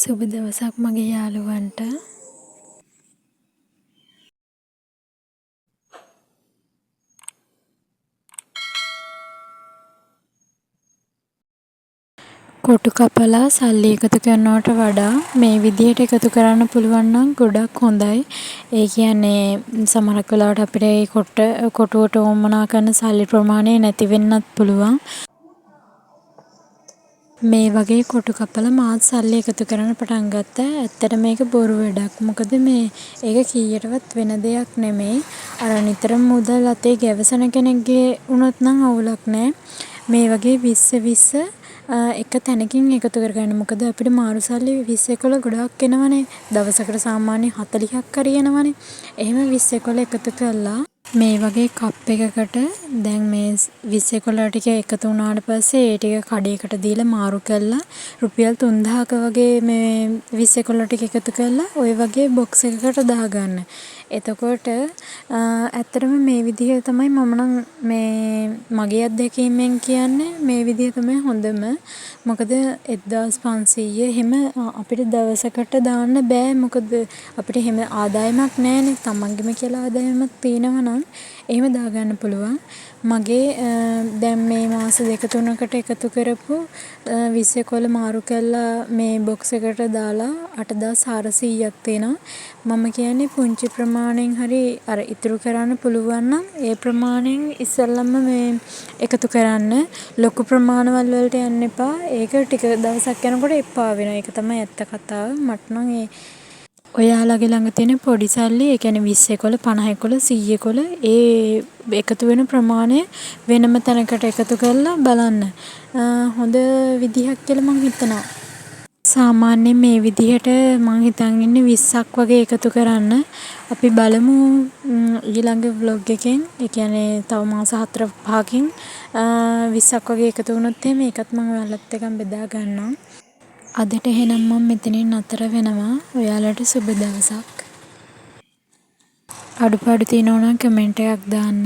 සුබ දවසක් මගේ යාළුවන්ට. කොටු කපලා සල්ලි එකතු කරනවට වඩා මේ විදිහට එකතු කරන්න පුළුවන් නම් ගොඩක් හොඳයි. ඒ කියන්නේ සමහරක් වෙලාවට අපිට ඒ කොටුවට වමනා කරන සල්ලි ප්‍රමාණය නැති වෙන්නත් පුළුවන්. මේ වගේ කොටු කපලා මාත් සල්ලි එකතු කරන්න පටන් ගත්තා. ඇත්තට මේක බොරු වැඩක්. මොකද ඒක කීයටවත් වෙන දෙයක් නෙමෙයි. අර නිතරම මුදල් අතේ ගැවසෙන කෙනෙක්ගේ වුණොත් නම් අවුලක් නෑ. මේ වගේ 20 එක තැනකින් එකතු කරගන්න. මොකද අපිට මාරු සල්ලි 20 ගොඩක් එනවනේ. දවසකට සාමාන්‍ය 40ක් හරි එනවනේ. එහෙම 20 එකතු කළා මේ වගේ කප් එකකට දැන් මේ 20 ටික එකතු වුණාට පස්සේ ඒ ටික කඩේකට දීලා මාරු කළා රුපියල් 3000ක වගේ මේ 20 ටික එකතු කළා ওই වගේ බොක්ස් එකකට දාගන්න. එතකොට ඇත්තටම මේ විදිහ තමයි මම නම් මේ මගේ අත්දැකීමෙන් කියන්නේ මේ විදිහ තමයි හොඳම. මොකද 1500 එහෙම අපිට දවසකට දාන්න බෑ. මොකද අපිට එහෙම ආදායමක් නැහැනේ. තමන්ගෙම කියලා ආදායමක් තියෙනවා නම් එහෙම දාගන්න පුළුවන්. මගේ දැන් මේ මාස 2-3කට එකතු කරපු 20 මාරු කළා මේ බොක්ස් එකට දාලා 8400ක් තියෙනවා. මම කියන්නේ පුංචි ප්‍රමාණයෙන් හරි අර ඉතුරු කරන්න පුළුවන් නම් ඒ ප්‍රමාණයෙන් ඉස්සෙල්ලම මේ එකතු කරන්න. ලොකු ප්‍රමාණවල වලට යන්න එපා. ඒක ටික දවසක් යනකොට එපා වෙනවා. ඒක තමයි ඇත්ත කතාව. මට නම් ඔයාලගේ ළඟ තියෙන පොඩි සල්ලි, ඒ කියන්නේ 20 50 100 ඒ එකතු වෙන ප්‍රමාණය වෙනම තැනකට එකතු කරලා බලන්න. හොඳ විදිහක් කියලා මම හිතනවා. සාමාන්‍යයෙන් මේ විදිහට මම හිතන් ඉන්නේ 20ක් වගේ එකතු කරන්න. අපි බලමු ඊළඟ vlog එකෙන්. ඒ කියන්නේ තව මාස 4-5කින් 20ක් වගේ එකතු වුණොත් එහෙම ඒකත් මම ඔයාලත් එක්ක බෙදා ගන්නවා. අදට එහෙනම් මම මෙතනින් නතර වෙනවා. ඔයාලට සුබ දවසක්. අඩුපාඩු තියෙනවා නම් කමෙන්ට් එකක් දාන්න.